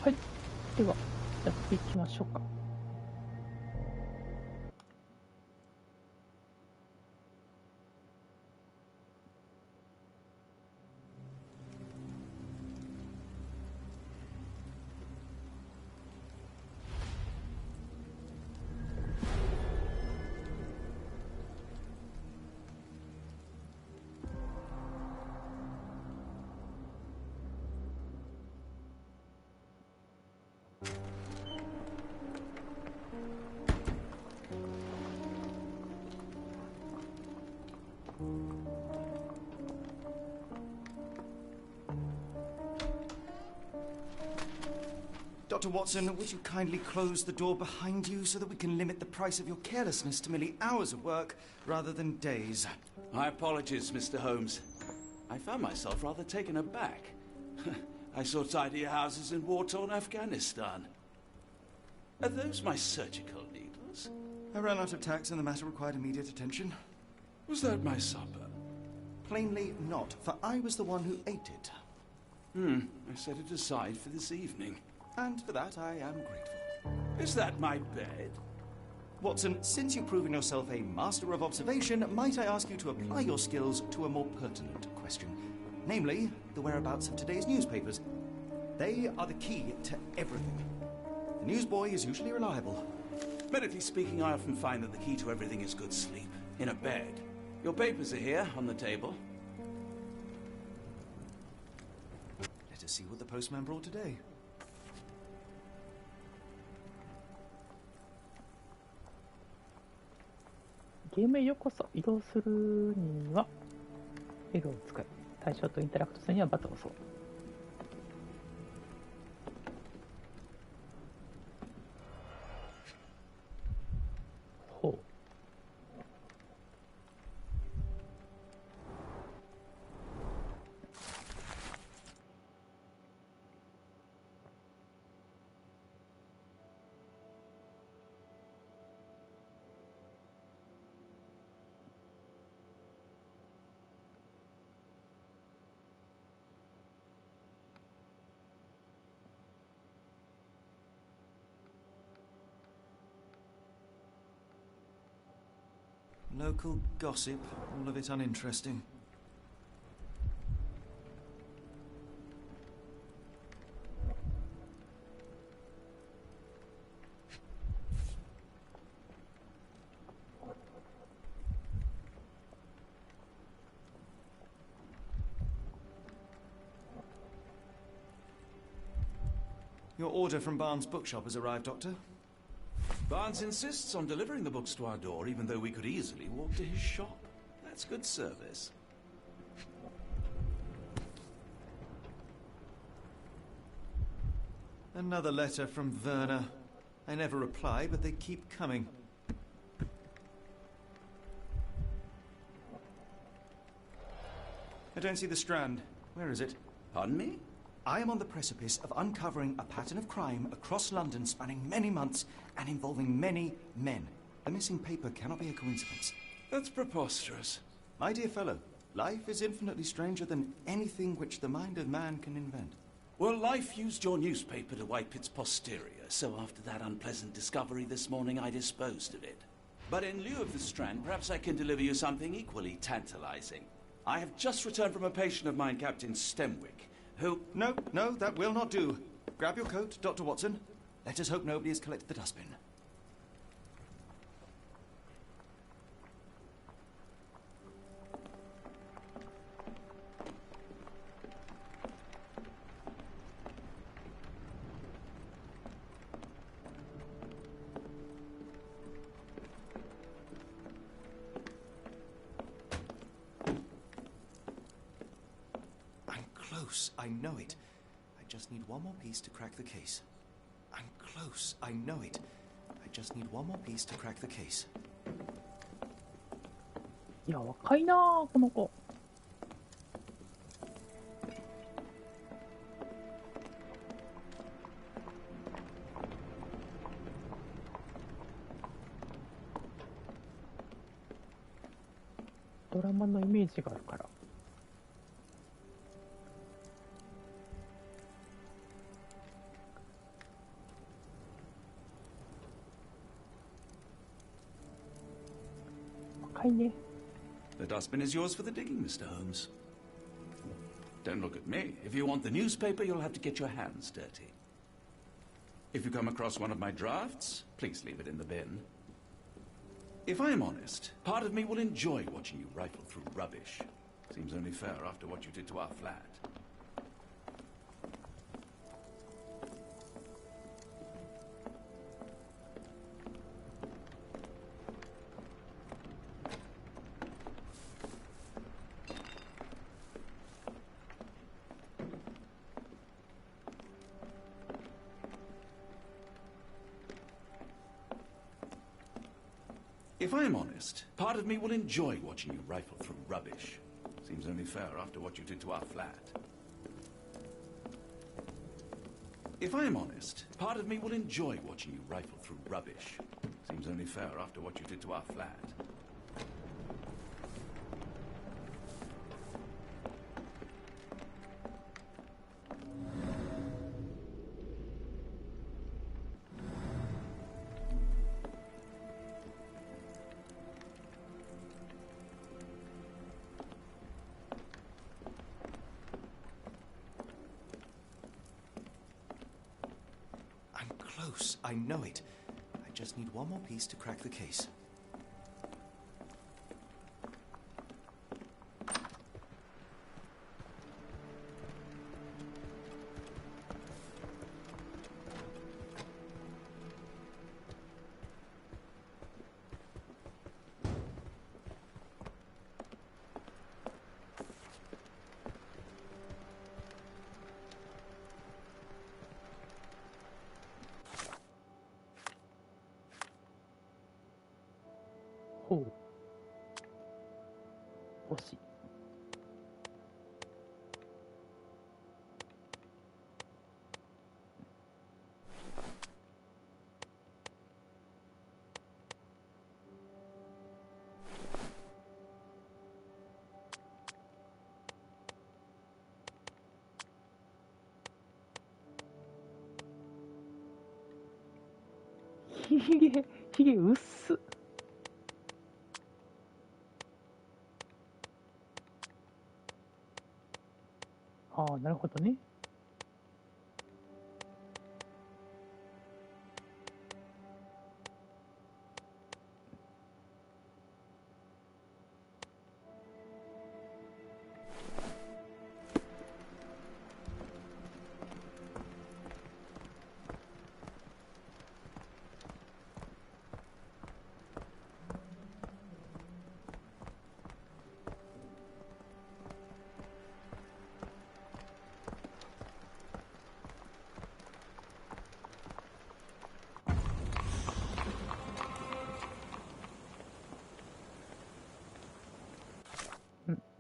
はい、ではやっていきましょうか。Dr. Watson, would you kindly close the door behind you so that we can limit the price of your carelessness to merely hours of work rather than days? My apologies, Mr. Holmes. I found myself rather taken aback. I saw tidier houses in war-torn Afghanistan. Are those my surgical needles? I ran out of tacks and the matter required immediate attention. Was that my supper? Plainly not, for I was the one who ate it. I set it aside for this evening. And for that I am grateful. Is that my bed? Watson, since you've proven yourself a master of observation, might I ask you to apply your skills to a more pertinent question? Namely, the whereabouts of today's newspapers. They are the key to everything. The newsboy is usually reliable. Medically speaking, I often find that the key to everything is good sleep. In a bed. Your papers are here, on the table. Let us see what the postman brought today. ゲームへようこそ。移動するには L を使い、対象とインタラクトするにはバツを押そう。ほう。Local gossip, all of it uninteresting. Your order from Barnes' bookshop has arrived, Doctor. Barnes insists on delivering the books to our door, even though we could easily walk to his shop. That's good service. Another letter from Werner. I never reply, but they keep coming. I don't see the Strand. Where is it? Pardon me? I am on the precipice of uncovering a pattern of crime across London spanning many months and involving many men. The missing paper cannot be a coincidence. That's preposterous. My dear fellow, life is infinitely stranger than anything which the mind of man can invent. Well, life used your newspaper to wipe its posterior, so after that unpleasant discovery this morning, I disposed of it. But in lieu of the Strand, perhaps I can deliver you something equally tantalizing. I have just returned from a patient of mine, Captain Stemwick, who... No, that will not do. Grab your coat, Dr. Watson. Let us hope nobody has collected the dustbin. close, I know it. I just need one more piece to crack the case. I'm close, I know it. I just need one more piece to crack the case. いや、若いなあ、この子。ドラマのイメージがあるから。若いね。The dustbin is yours for the digging, Mr. Holmes. Don't look at me. If you want the newspaper, you'll have to get your hands dirty. If you come across one of my drafts, please leave it in the bin. If I'm honest, part of me will enjoy watching you rifle through rubbish. Seems only fair after what you did to our flat. If I'm honest, part of me will enjoy watching you rifle through rubbish. Seems only fair after what you did to our flat. If I'm honest, part of me will enjoy watching you rifle through rubbish. Seems only fair after what you did to our flat. Close, I know it. I just need one more piece to crack the case.ほう。惜しい。ひげうっす。ああ、なるほどね。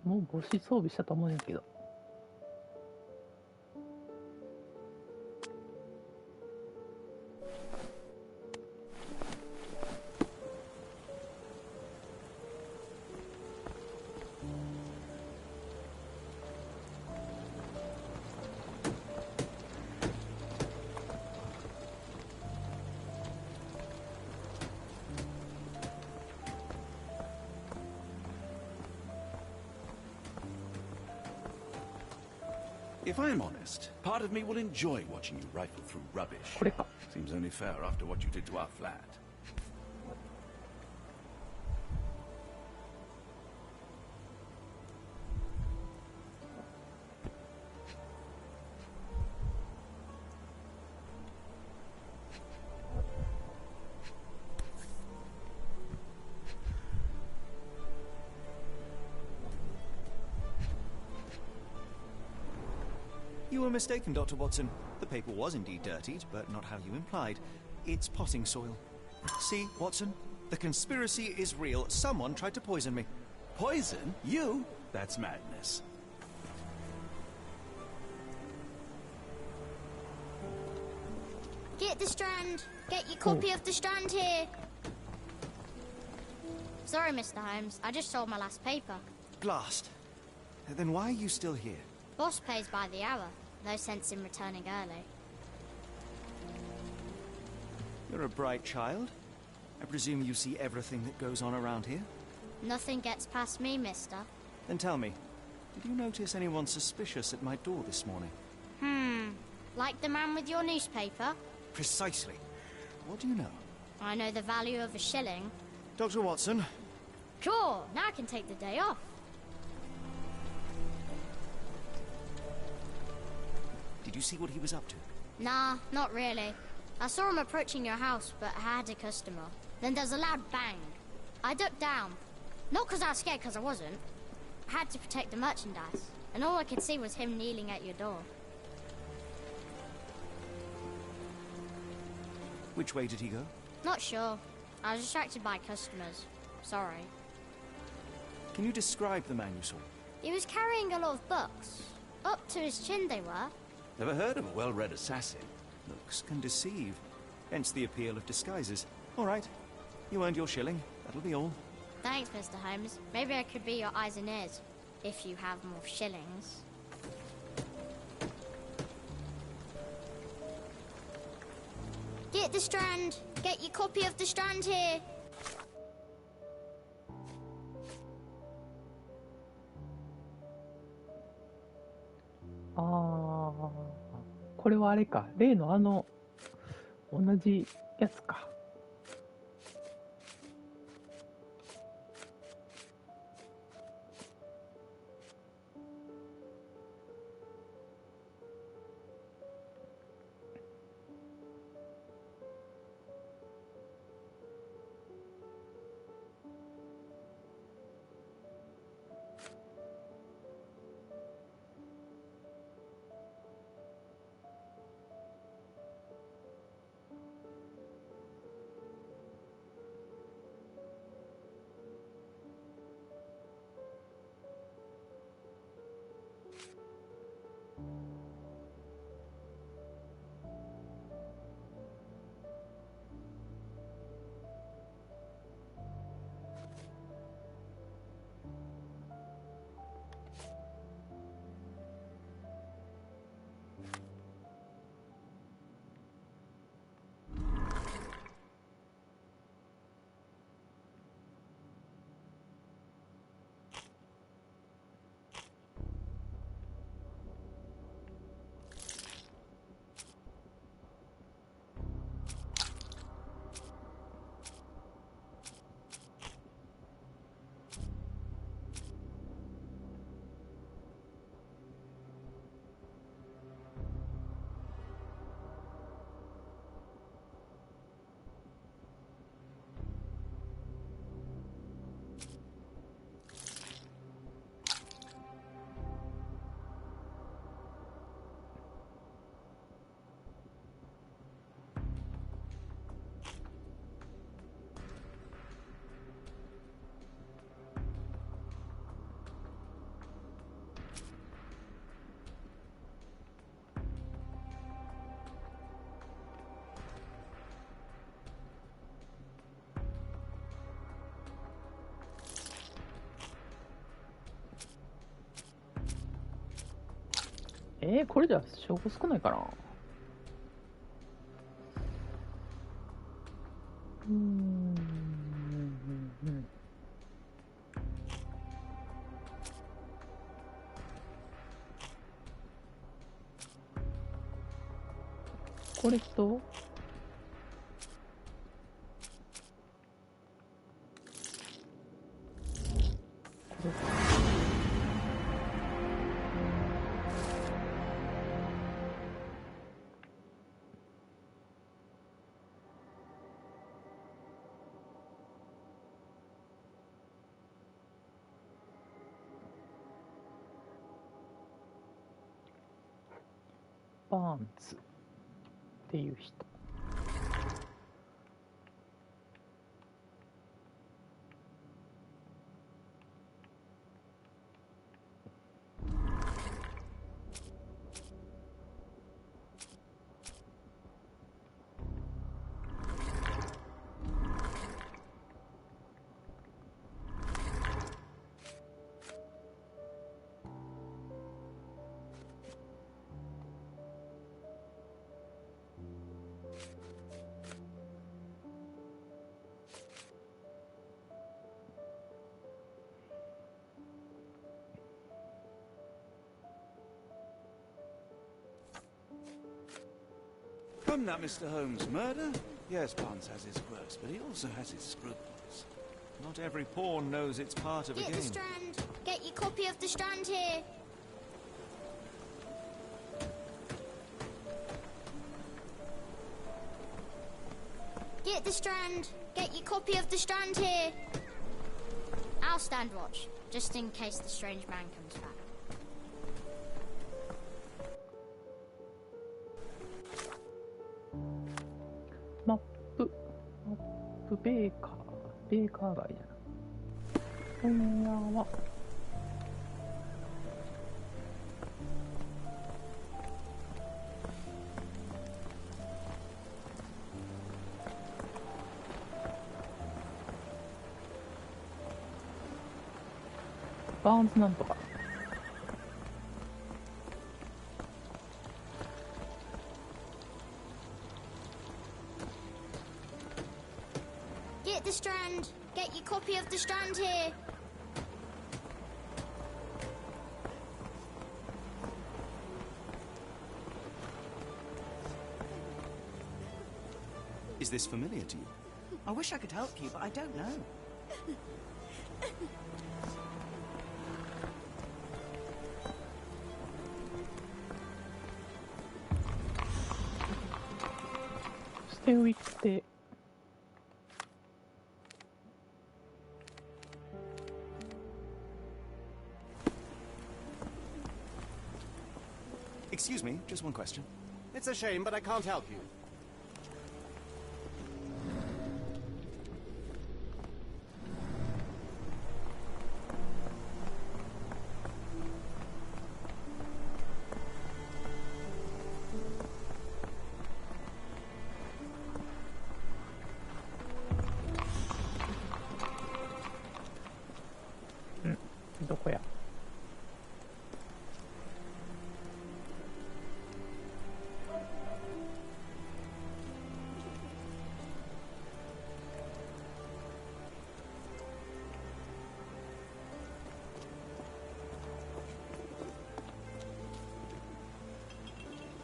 もう帽子装備したと思うんやけど。If I'm honest, part of me will enjoy watching you rifle through rubbish. これか。 Seems only fair after what you did to our flat. You were mistaken, Dr. Watson. The paper was indeed dirtied, but not how you implied. It's potting soil. See, Watson? The conspiracy is real. Someone tried to poison me. Poison? You? That's madness. Get the Strand! Get your copy of the Strand here! Sorry, Mr. Holmes. I just sold my last paper. Blast. Then why are you still here? Boss pays by the hour. No sense in returning early. You're a bright child. I presume you see everything that goes on around here? Nothing gets past me, mister. Then tell me, did you notice anyone suspicious at my door this morning? Like the man with your newspaper? Precisely. What do you know? I know the value of a shilling. Dr. Watson. Sure, now I can take the day off. Did you see what he was up to? Nah, not really. I saw him approaching your house, but I had a customer. Then there's a loud bang. I ducked down. Not because I was scared, because I wasn't. I had to protect the merchandise, and all I could see was him kneeling at your door. Which way did he go? Not sure. I was distracted by customers. Sorry. Can you describe the man you saw? He was carrying a lot of books. Up to his chin they were. Never heard of a well-read assassin. Looks can deceive. Hence the appeal of disguises. All right. You earned your shilling. That'll be all. Thanks, Mr. Holmes. Maybe I could be your eyes and ears, if you have more shillings. Get the Strand! Get your copy of the Strand here!これはあれか。例の同じやつか。これじゃ証拠少ないかな。これとこれバーンズっていう人。From that, Mr. Holmes' murder? Yes, Barnes has his quirks, but he also has his scruples. Not every pawn knows it's part of a Get game. the Strand. Get your copy of the Strand here. Get the Strand. Get your copy of the Strand here. I'll stand watch, just in case the strange man comes back. マップベーカー街じゃない。今夜はバーンズなんとか。Get the Strand. Get your copy of the Strand here. Is this familiar to you? I wish I could help you, but I don't know. Stay with the Excuse me, just one question. It's a shame, but I can't help you. Hmm, どこや。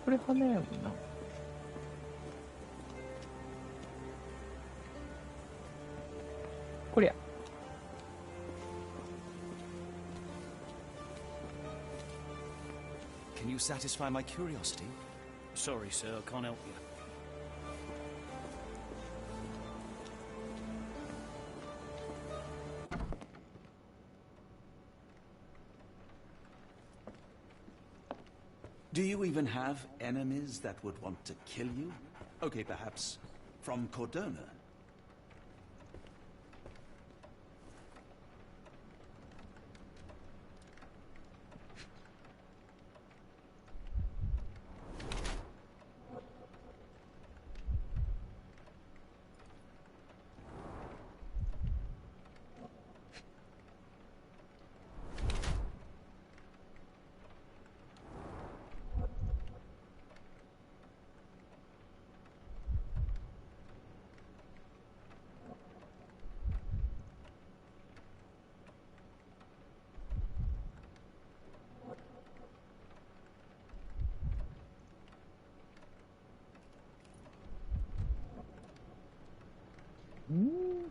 これ花やもんな。こりゃ。Can you satisfy my curiosity? Sorry, sir, I can't help you. Do you even have enemies that would want to kill you? Okay, perhaps from Cordona.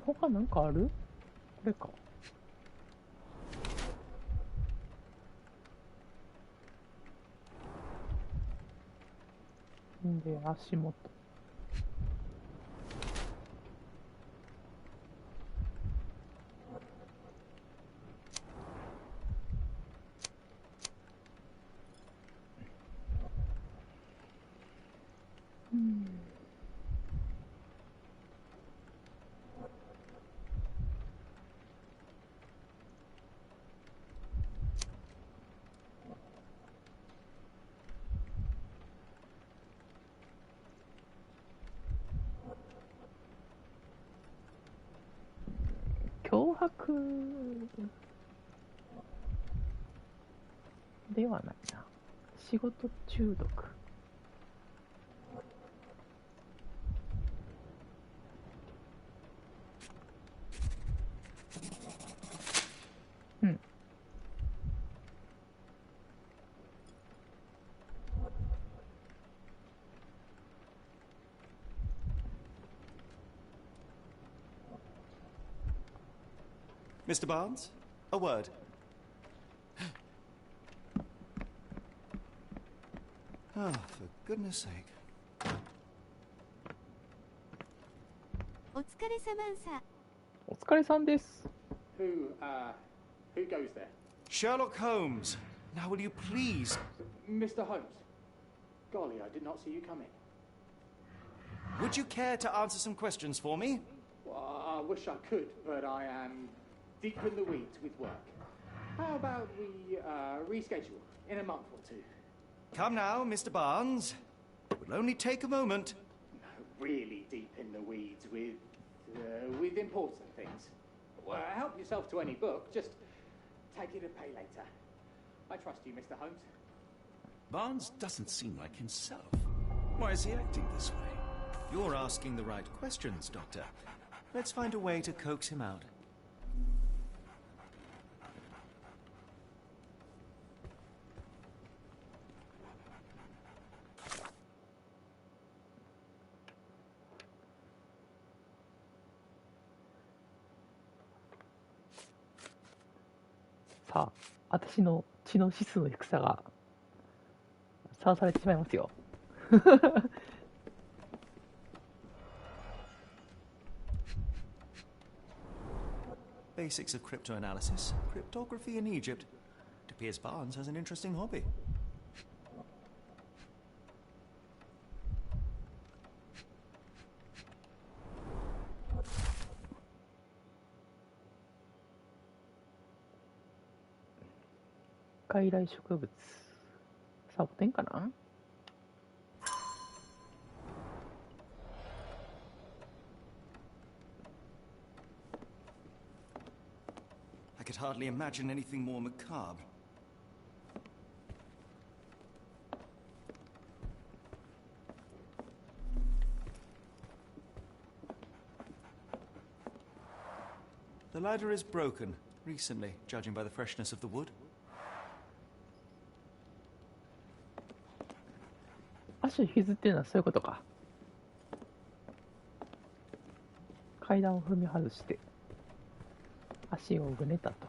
他なんかある？これか。んで、足元。脅迫ではないな。仕事中毒。うん。Mr. Barnes, a word. Ah, for goodness sake. お疲れ様さ。お疲れさんです。Who goes there? Sherlock Holmes. Now will you please... Mr. Holmes. Golly, I did not see you coming. Would you care to answer some questions for me? Well, I wish I could, but I am deep in the weeds with work. How about we reschedule in a month or two? Come now, Mr. Barnes. It will only take a moment. Really deep in the weeds with important things. Well, help yourself to any book. Just take it and pay later. I trust you, Mr. Holmes. Barnes doesn't seem like himself. Why is he acting this way? You're asking the right questions, Doctor. Let's find a way to coax him out.さあ、私の血の指数の低さがさらされてしまいますよ。Basics of cryptoanalysis, cryptography in Egypt. It appears Barnes has an interesting hobby. 外来植物。サボテンかな。I could hardly imagine anything more macabre. The ladder is broken, recently, judging by the freshness of the wood. 足を引きずってるのはそういうことか。階段を踏み外して足をぐねたと。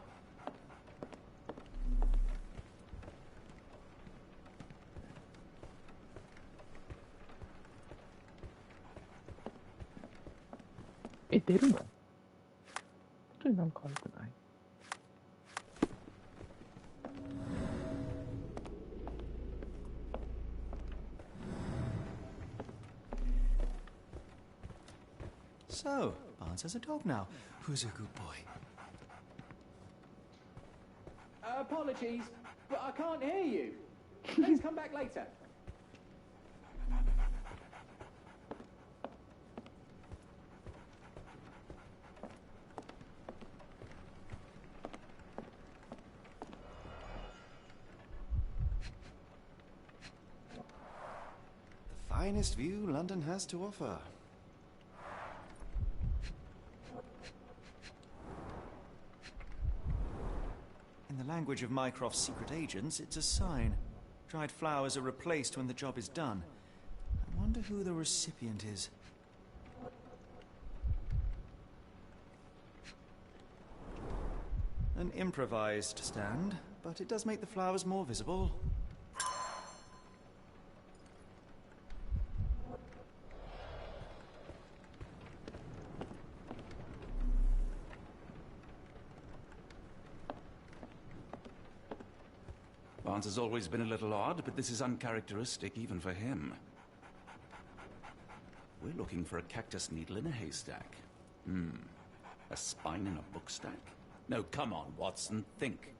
え、出るの？本当になんか悪くない？ So, Barnes has a dog now. Who's a good boy? Apologies, but I can't hear you. Please come back later. The finest view London has to offer. In the language of Mycroft's secret agents, it's a sign. Dried flowers are replaced when the job is done. I wonder who the recipient is. An improvised stand, but it does make the flowers more visible. Barnes has always been a little odd, but this is uncharacteristic even for him. We're looking for a cactus needle in a haystack. A spine in a book stack? No, come on, Watson, think.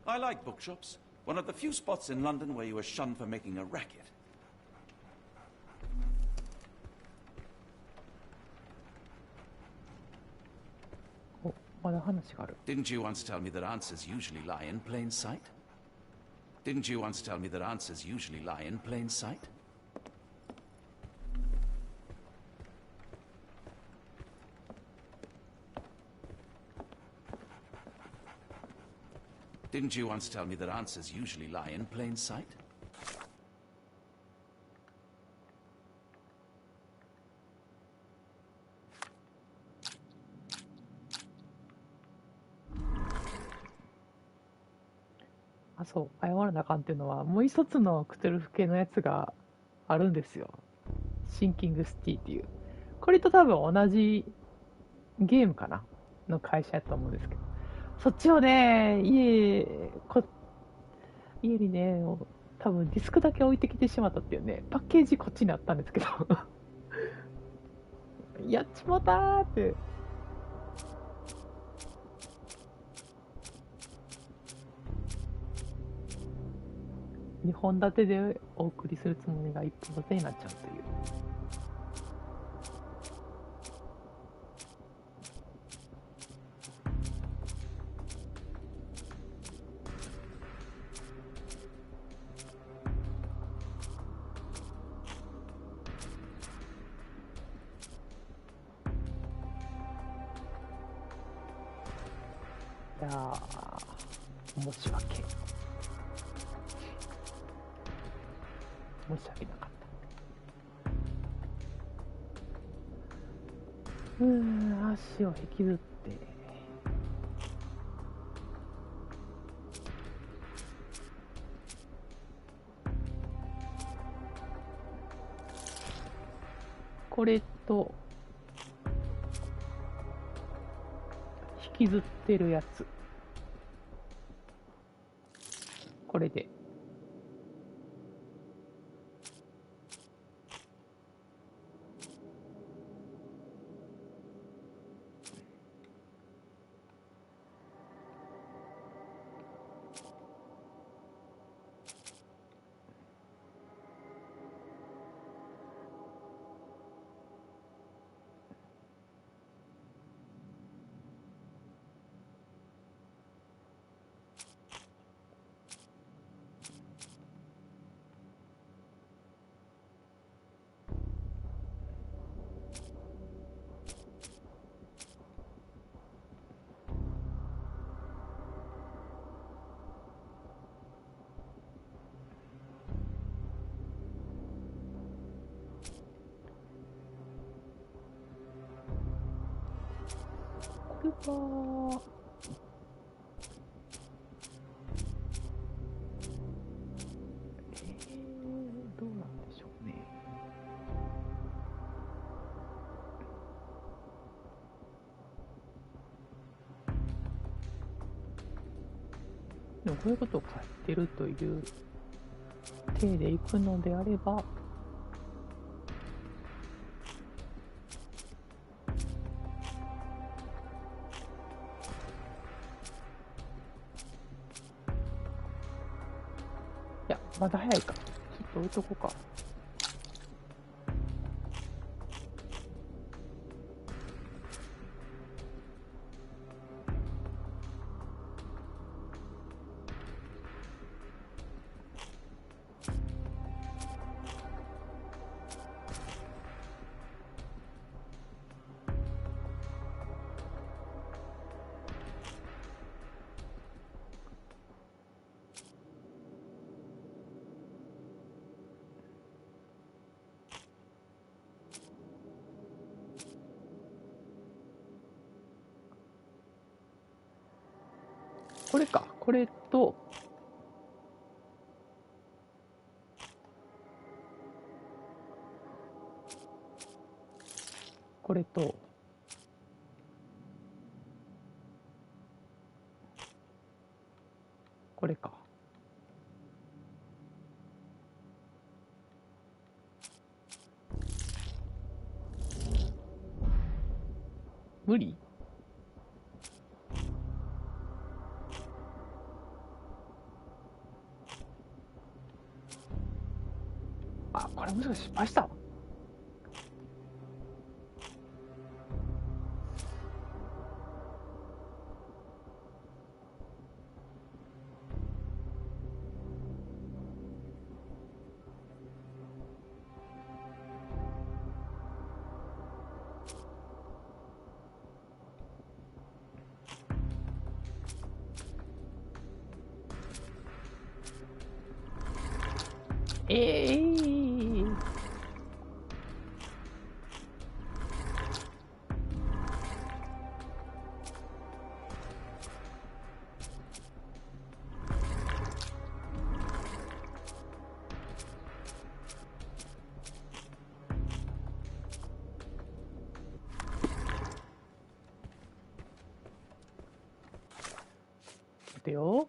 I like bookshops. One of the few spots in London where you are shunned for making a racket. まだ話がある。 Didn't you once tell me that answers usually lie in plain sight? Didn't you once tell me that answers usually lie in plain sight? Didn't you once tell me that answers usually lie in plain sight? あ、そう、謝らなあかんっていうのは、もう一つのクトゥルフ系のやつがあるんですよ。シンキングシティっていう。これと多分同じゲームかなの会社やと思うんですけど。そっちをね、家にね、多分ディスクだけ置いてきてしまったっていうね、パッケージこっちにあったんですけど。やっちまったーって。2本立てでお送りするつもりが1本立てになっちゃうという。いやー、申し訳なかった。足を引きずってこれと引きずってるやつ、これでこれはどうなんでしょうね。でもこういうことを書いてるという体でいくのであれば、いや、まだ早いか。ちょっと置いとこうか。これか。これと、これと、これか。無理？あ、これもしかして失敗した？ええー。待てよ。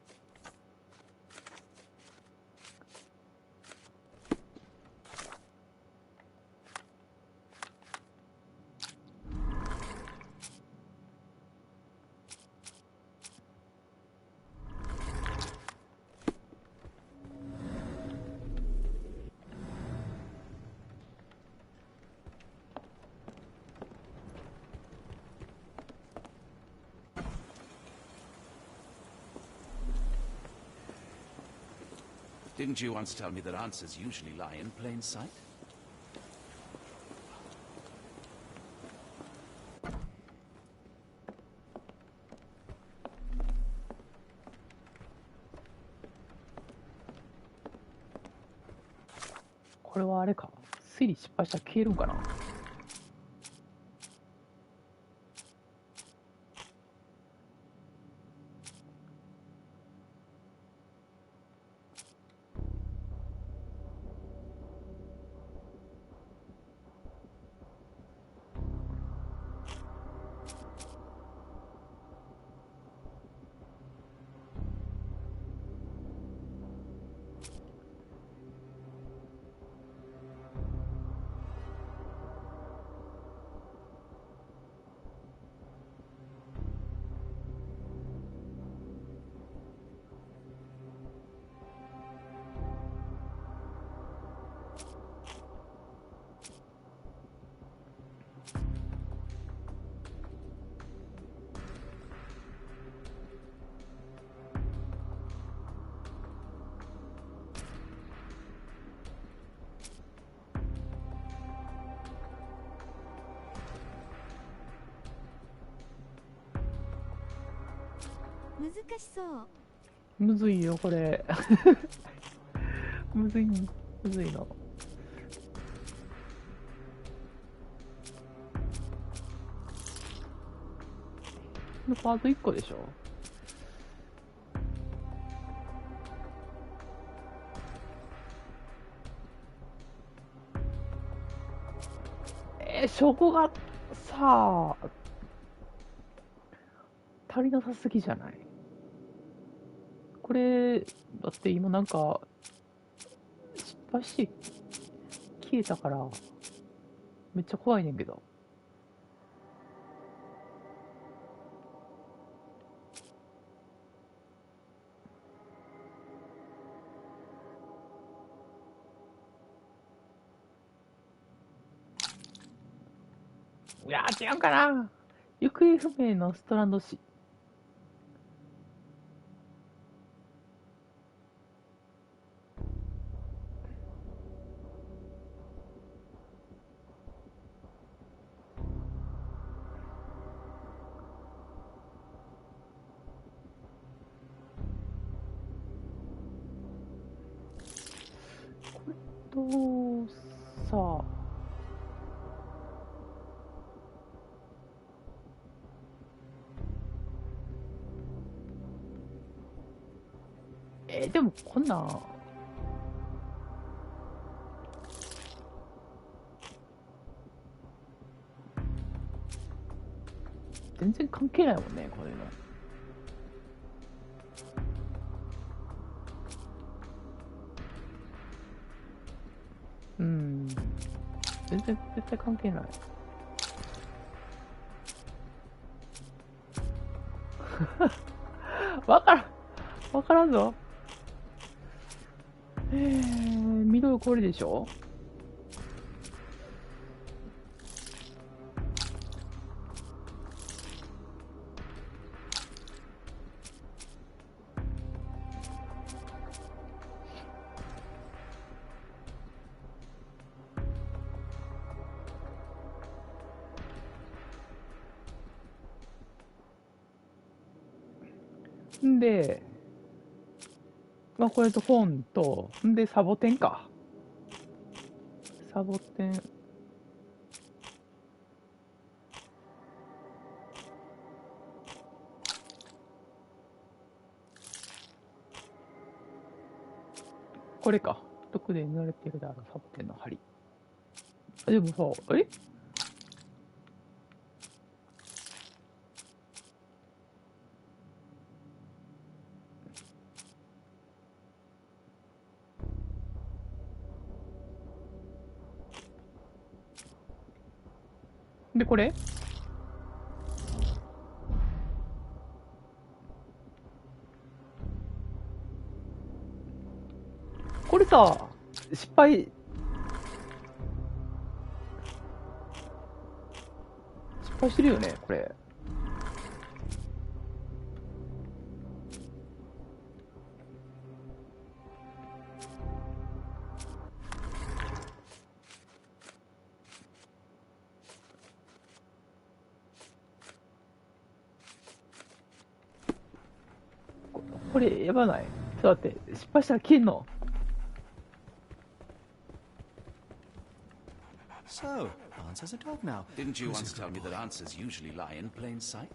Didn't you once tell me that answers usually lie in plain sight? これはあれか。推理失敗したら消えるんかな。難しそう。むずいよ、これ。むずいの。パート1個でしょ。証拠がさあ、足りなさすぎじゃない？これ、だって今なんか、失敗して消えたから、めっちゃ怖いねんけど。いやー、違うかな。行方不明のストランド市。さあ、でもこんなん全然関係ないもんね、これの。全然絶対関係ない。わからんぞ。緑これでしょ。んで、まあこれと本と、んでサボテンか。サボテン。これか。毒で塗られているであろうサボテンの針。あ、でもさ、で、これこれさ、失敗してるよね、これ。これやばない？ちょっと待って、失敗したら消えんの？ So, answers a dog now. Didn't you once tell me that answers usually lie in plain sight?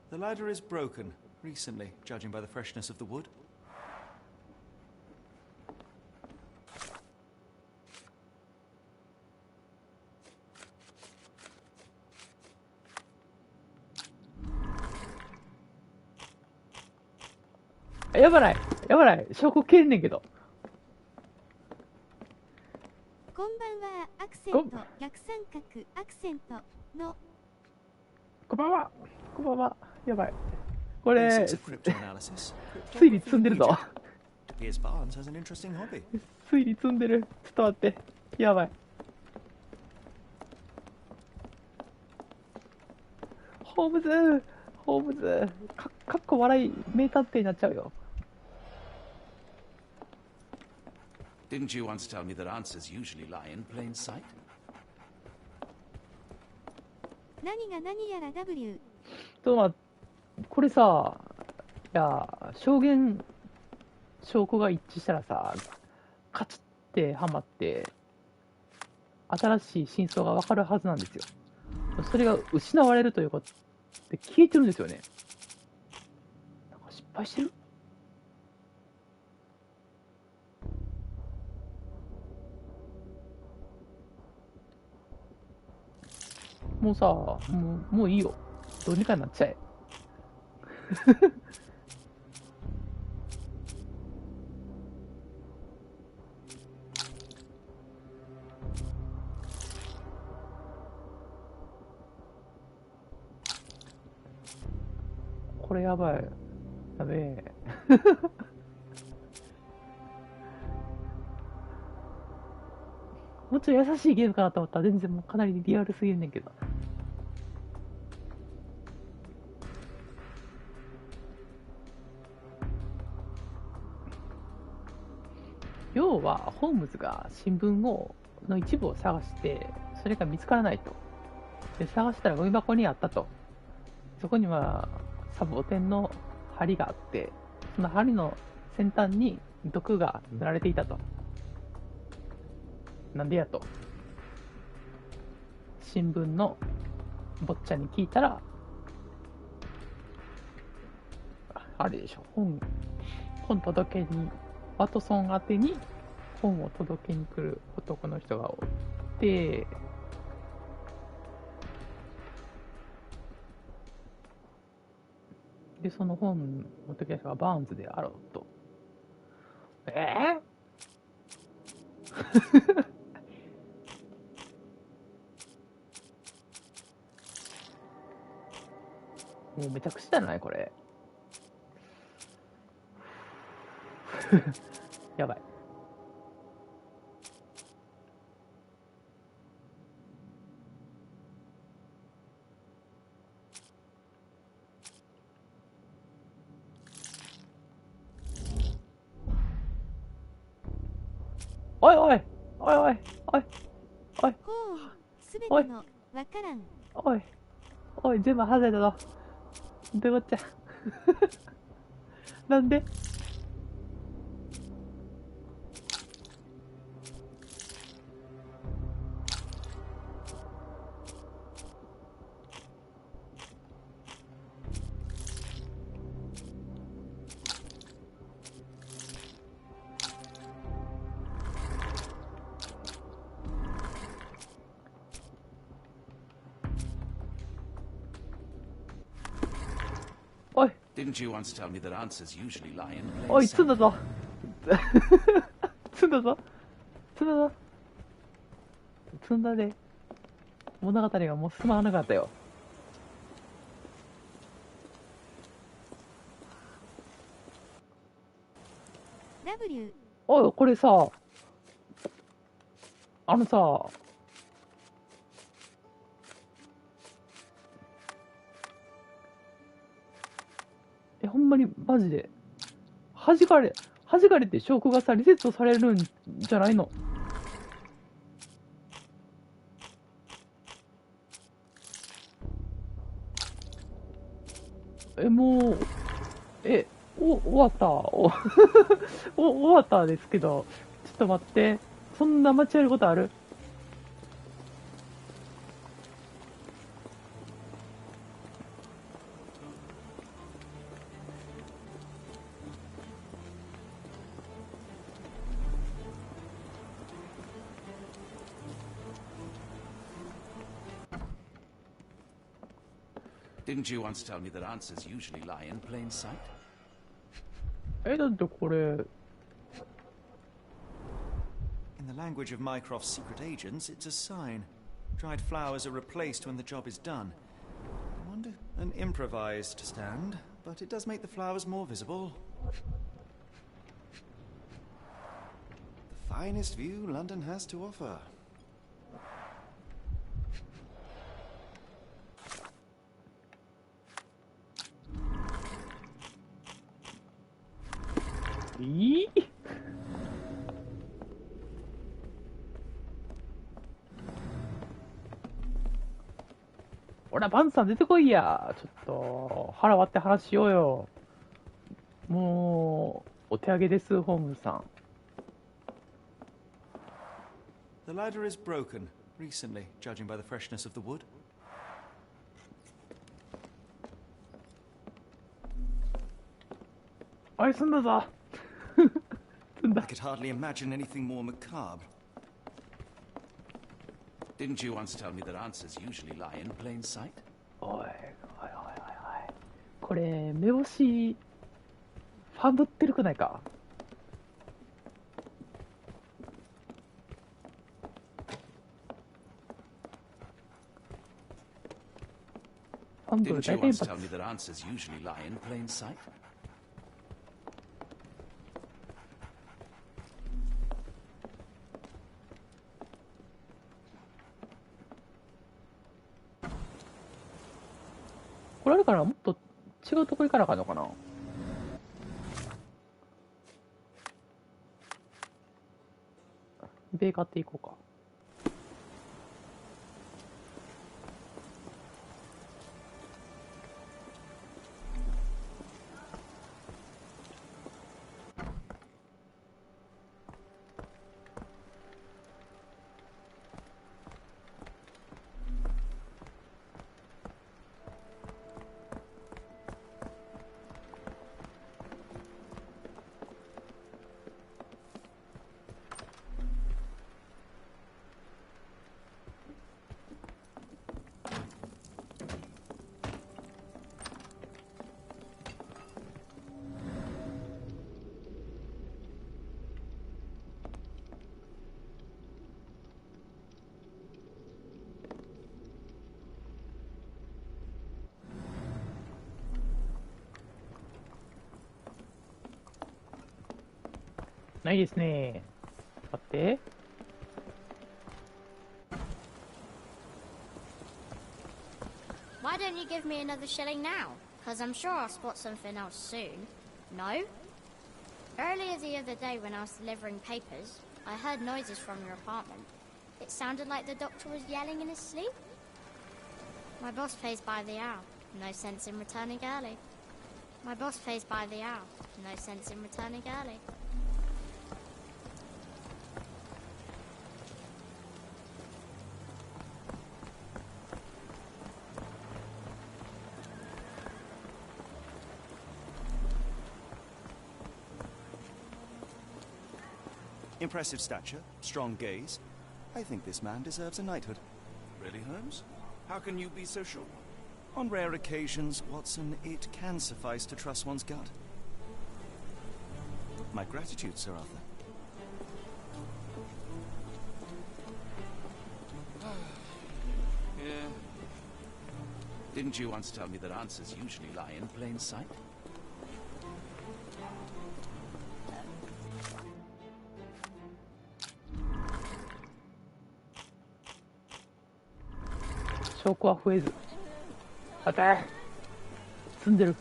The ladder is broken, recently, judging by the freshness of the wood.やばない、やばない、証拠消えんねんけど。こんばんは。アクセント逆三角アクセントの。こんばんは。こんばんは。やばい。これ Basics of cryptanalysis. 推理積んでるぞ。 Piers Barnes has an interesting hobby. 推理積んでる。ちょっと待って。やばい。ホームズ、ホームズ。かっこ笑い名探偵になっちゃうよ。Didn't you once tell me that answers usually lie in plain sight? 何が何やら W。これさ、いや、証拠が一致したらさ、カチッってはまって、新しい真相がわかるはずなんですよ。それが失われるということで消えてるんですよね。なんか失敗してる？もうさ、もういいよ。どうにかなっちゃえ。これやばい。やべえ。もうちょい優しいゲームかなと思ったら全然もうかなりリアルすぎるねんけど。要はホームズが新聞の一部を探してそれが見つからないと。で探したらゴミ箱にあったと。そこにはサボテンの針があって、その針の先端に毒が塗られていたと。なんでやと新聞の坊ちゃんに聞いたら、あれでしょ、本届けに、ワトソン宛てに本を届けに来る男の人がおって、でその本の時の人がバーンズであろうと。もうめちゃくちゃじゃないこれ。やばい。おいおいおいおいおいおい。ほう、すべてのわからん。おいおい、全部外れたぞ。どういうこっちゃ。なんでおい Didn't you once tell me that answers usually lie in お plain い、積んだ sight? ぞ積んだぞ積んだぞ積んだで。物語がもう進まなかったよ。W おい、これさ、あのさ、ほんまにマジで、弾かれて証拠がさ、リセットされるんじゃないの？もう、終わった終わったですけど、ちょっと待って、そんな間違えることある？Didn't you once tell me that answers usually lie in plain sight? だってこれ、 In the language of Mycroft's secret agents, it's a sign. Dried flowers are replaced when the job is done. I wonder, an improvised stand, but it does make the flowers more visible. The finest view London has to offer. ほら、パンツさん出てこいや。ちょっと、腹割って話しようよ。もう、お手上げです、ホームズさん。The ladder is broken recently, judging by the freshness of the wood. おい、済んだぞ。済んだ。 I could hardly imagine anything more macabre. Didn't you once tell me that answers usually lie in plain sight? おい、おい、おい、おい、おい。これ、目星、ファンブってるくないか？ファンブル Didn't 大 you 体 once 一 tell 発。 me that answers usually lie in plain sight? これあるからもっと違うとこ行かなあかんのかな？米買っていこうか。ないですね。待って。Why don't you give me another shilling now? Because I'm sure I'll spot something else soon. No? Earlier the other day when I was delivering papers, I heard noises from your apartment. It sounded like the doctor was yelling in his sleep. My boss pays by the hour. No sense in returning early. My boss pays by the hour. No sense in returning early. Impressive stature, strong gaze. I think this man deserves a knighthood. Really, Holmes? How can you be so sure? On rare occasions, Watson, it can suffice to trust one's gut. My gratitude, Sir Arthur. Yeah. Didn't you once tell me that answers usually lie in plain sight?証拠は増えず。待て、積んでる。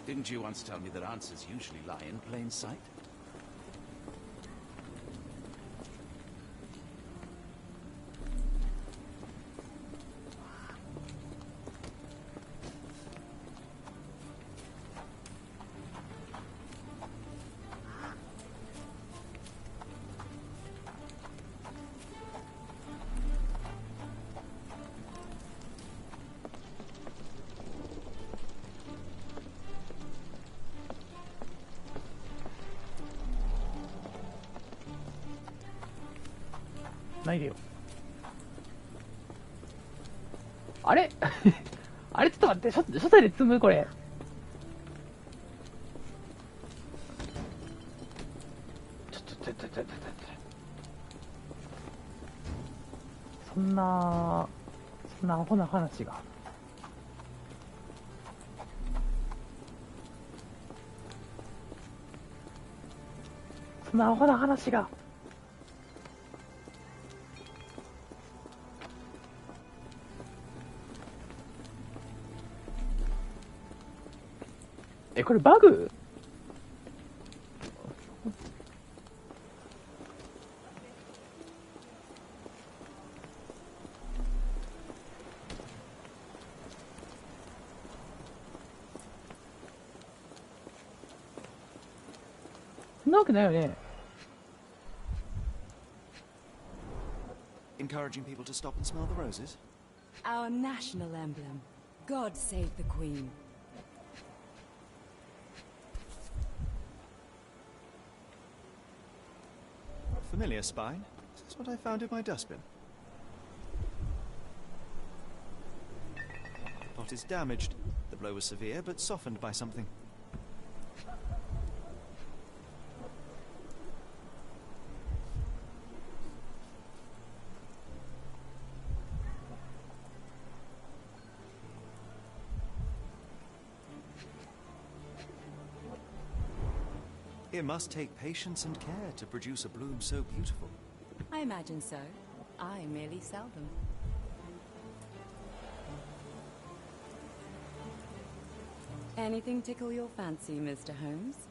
Didn't you once tell me that answers usually lie in plain sight?ないでよ。あれあれちょっと待って、初手で積むこれ。ちょそんなアホな話が。そんなアホな話が。これバグ？そんなわけないよね。Encouraging people to stop and smell the roses? Our national emblem. God save the Queen. Familiar spine? This is what I found in my dustbin. The pot is damaged. The blow was severe, but softened by something. It must take patience and care to produce a bloom so beautiful. I imagine so. I merely sell them. Anything tickle your fancy, Mr. Holmes?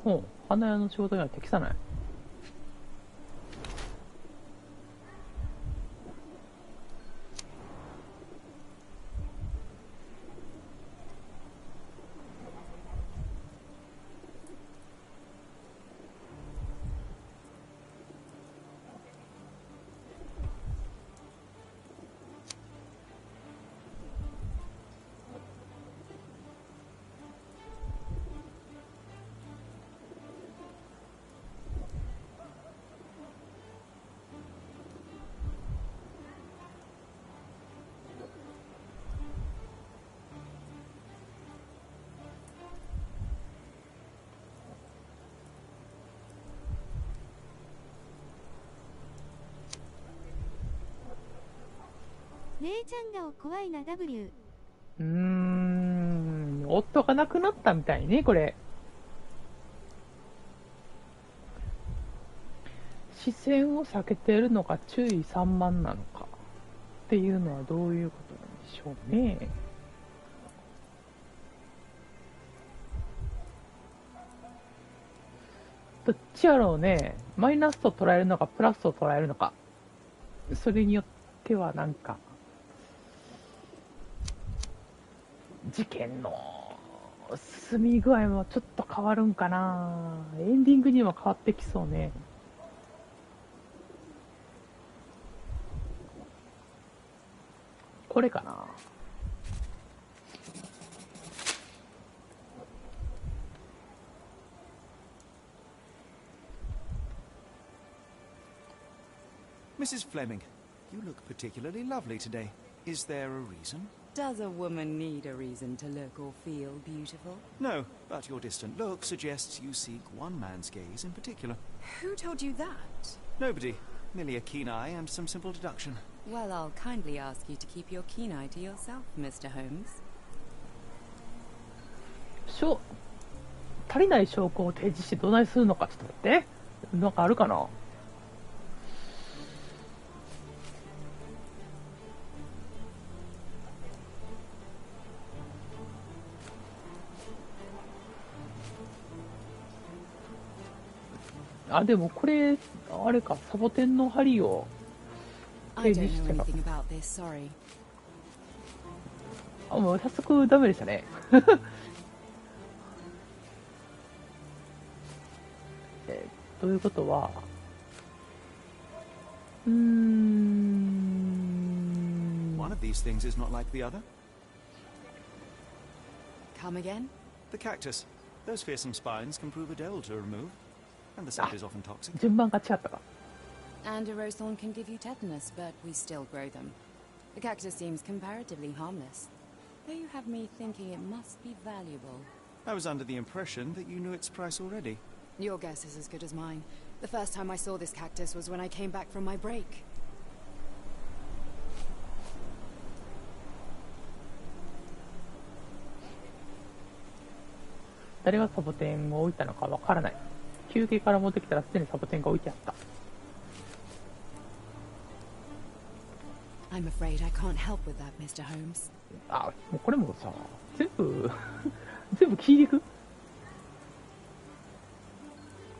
ほう、花屋の仕事には適さない。姉ちゃん顔怖いな W。うーん。夫が亡くなったみたいね、これ。視線を避けているのか注意散漫なのかっていうのはどういうことなんでしょうね。どっちやろうね。マイナスと捉えるのかプラスと捉えるのか、それによってはなんか事件の進み具合もちょっと変わるんかな。エンディングにも変わってきそうね。これかな。Mrs. Fleming, you look particularly lovely today. Is there a reason? Does a woman need a reason to look or feel beautiful? No, but your distant look suggests you seek one man's gaze in particular. Who told you that? Nobody. Merely a keen eye and some simple deduction. Well, I'll kindly ask you to keep your keen eye to yourself, Mr. Holmes. 足りない証拠を提示してどないするのか、ちょっと待って。なんかあるかな。あ、でもこれ、あれか、サボテンの針を提示してた。あ、もう早速ダメでしたね。ということは、One of these things is not like the other. Come again? The cactus. Those fearsome spines can prove a devil to remove. And the scent is often toxic. 順番が違ったか。And a rose thorn can give you tetanus, but we still grow them. The cactus seems comparatively harmless. Though you have me thinking it must be valuable. I was under the impression that you knew its price already. Your guess is as good as mine. The first time I saw this cactus was when I came back from my break. 誰がサボテンを置いたのかわからない。休憩から戻ってきたらすでにサボテンが置いてあった。I'm afraid I can't help with that, Mr. Holmes. あ、もうこれもさ、全部聞いていく。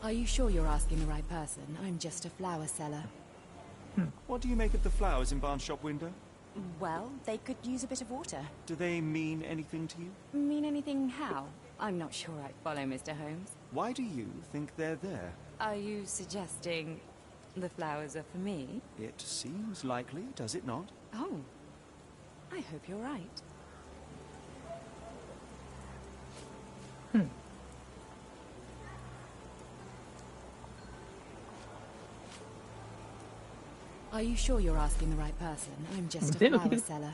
Are you sure you're asking the right person? I'm just a flower seller. What do you make of the flowers in Barnes' shop window? Well, they could use a bit of water. Do they mean anything to you? Mean anything how? I'm not sure I follow, Mr. Holmes. Why do you think they're there? Are you suggesting the flowers are for me? It seems likely, does it not? Oh, I hope you're right. Are you sure you're asking the right person? I'm just a flower seller.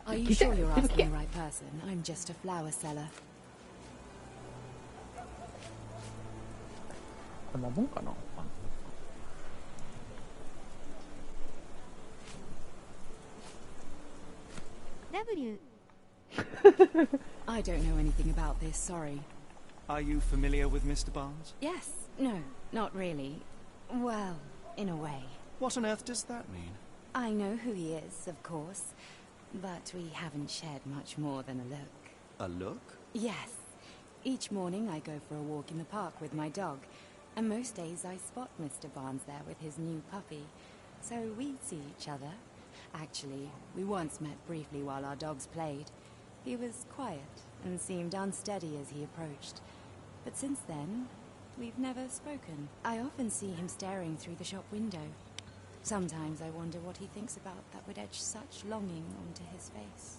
Are you sure you're asking the right person? I'm just a flower seller. こんなもんかな。W I don't know anything about this, sorry. Are you familiar with Mr. Barnes? Yes, no, not really. Well, in a way. What on earth does that mean? I know who he is, of course, but we haven't shared much more than a look. A look? Yes. Each morning I go for a walk in the park with my dog, and most days I spot Mr. Barnes there with his new puppy, so we see each other. Actually, we once met briefly while our dogs played. He was quiet and seemed unsteady as he approached, but since then, we've never spoken. I often see him staring through the shop window. Sometimes I wonder what he thinks about that would etch such longing onto his face.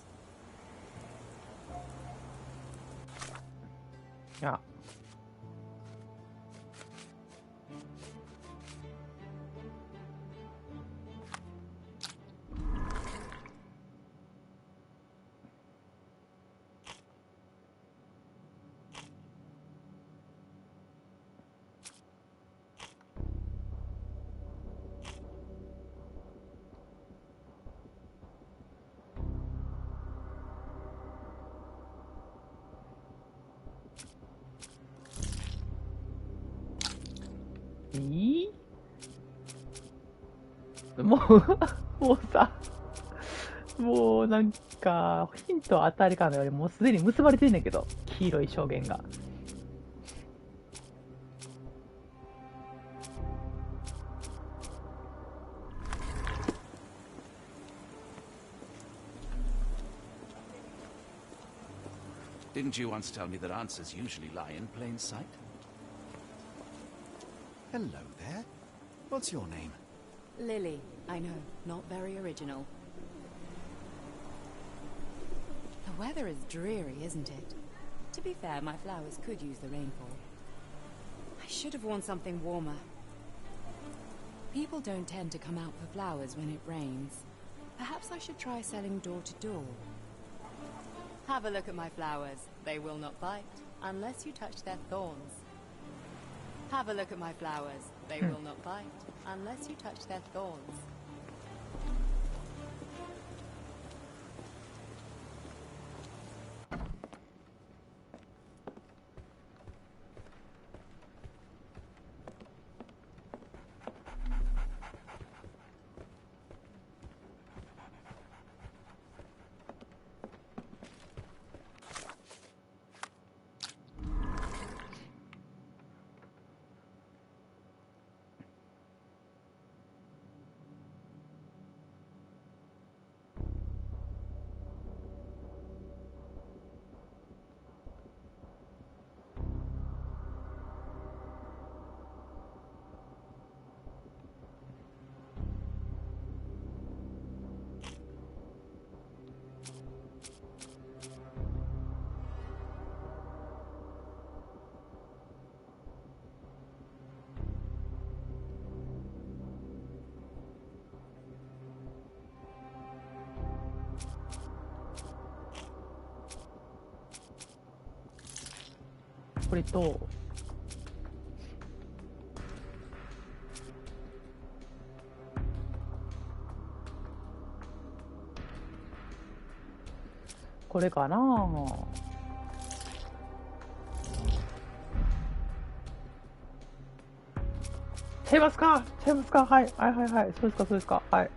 あ、もう、もうさ、もうなんか、ヒント当たりかのよりもうすでに結ばれてんねんけど、黄色い証言が。Didn't you once tell me that answers usually lie in plain sight? Hello there. What's your name? Lily, I know, not very original. The weather is dreary, isn't it? To be fair, my flowers could use the rainfall. I should have worn something warmer. People don't tend to come out for flowers when it rains. Perhaps I should try selling door to door. Have a look at my flowers. They will not bite unless you touch their thorns. Have a look at my flowers. They will not bite unless you touch their thorns. これと、これかな。ちゃいますか、ちゃいますか。はい、はい、はい、はい、そうですか、そうですか。はい。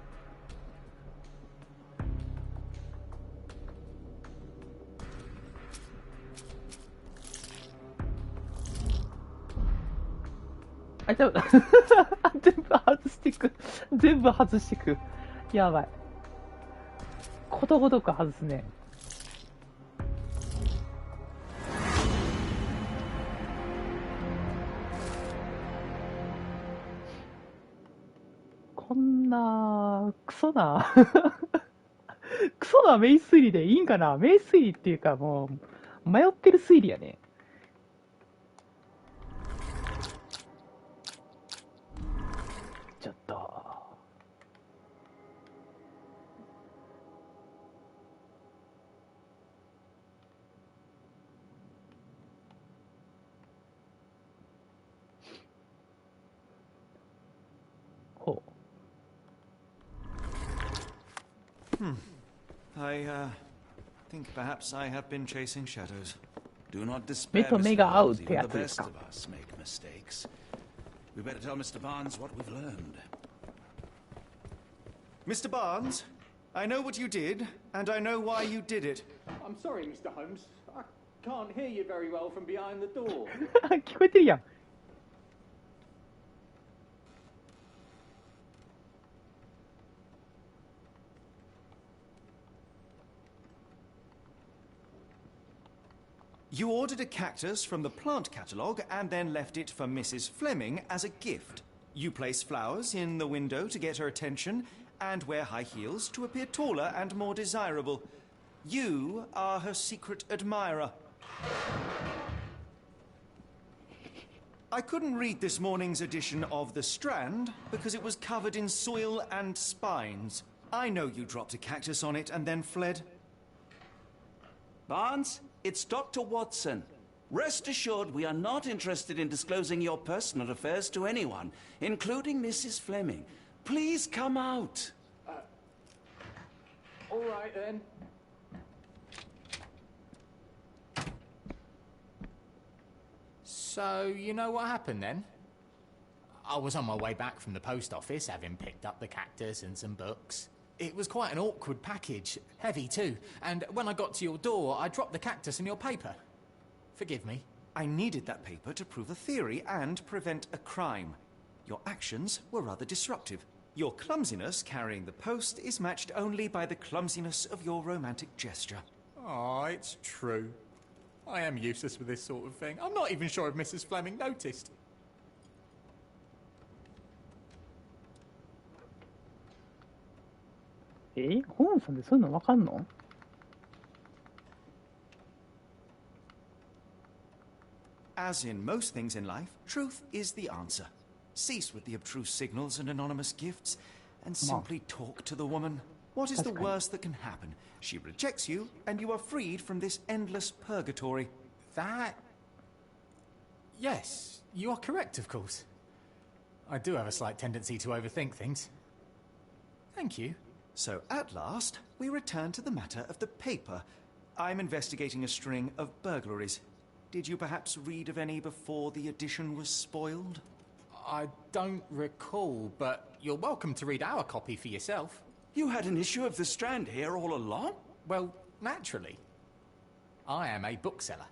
あ、ちゃう。全部外していく。全部外していく。やばい。ことごとく外すね。こんな、クソな、クソな名推理でいいんかな。名推理っていうかもう、迷ってる推理やね。ちょっと。ほう。I think perhaps I have been chasing shadows. Do not despair, 目と目が合うっ Mr. て Barnes. や Even つ the です best か。 of us make mistakes. We better tell Mr. Barnes what we've learned. Mr. Barnes, I know what you did, and I know why you did it. I'm sorry, Mr. Holmes. I can't hear you very well from behind the door. 聞こえてるやん。You ordered a cactus from the plant catalogue and then left it for Mrs. Fleming as a gift. You place flowers in the window to get her attention and wear high heels to appear taller and more desirable. You are her secret admirer. I couldn't read this morning's edition of The Strand because it was covered in soil and spines. I know you dropped a cactus on it and then fled. Barnes, it's Dr. Watson. Rest assured we are not interested in disclosing your personal affairs to anyone, including Mrs. Fleming. Please come out. All right, then. So, you know what happened then? I was on my way back from the post office, having picked up the cactus and some books. It was quite an awkward package, heavy too, and when I got to your door, I dropped the cactus and your paper. Forgive me. I needed that paper to prove a theory and prevent a crime. Your actions were rather disruptive. Your clumsiness carrying the post is matched only by the clumsiness of your romantic gesture. Oh, it's true. I am useless with this sort of thing. I'm not even sure if Mrs. Fleming noticed.ホームさんでそういうのわかんの？ As in most things in life, truth is the answer. Cease with the abstruse signals and anonymous gifts, and simply talk to the woman. What is the worst that can happen? She rejects you, and you are freed from this endless purgatory. That... Yes, you are correct, of course. I do have a slight tendency to overthink things. Thank you. So, at last, we return to the matter of the paper. I'm investigating a string of burglaries. Did you perhaps read of any before the edition was spoiled? I don't recall, but you're welcome to read our copy for yourself. You had an issue of The Strand here all along? Well, naturally. I am a bookseller.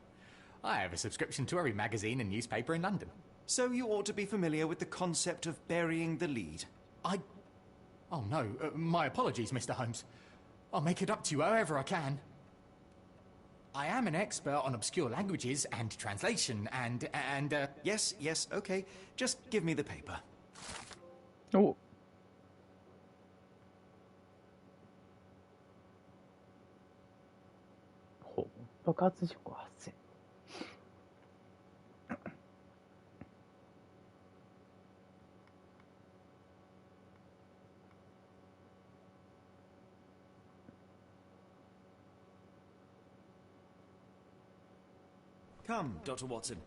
I have a subscription to every magazine and newspaper in London. So you ought to be familiar with the concept of burying the lead. Oh no, my apologies, Mr. Holmes. I'll make it up to you however I can. I am an expert on obscure languages and translation and Yes, okay. Just give me the paper. Oh. 爆発事故発生。Come, Dr. Watson.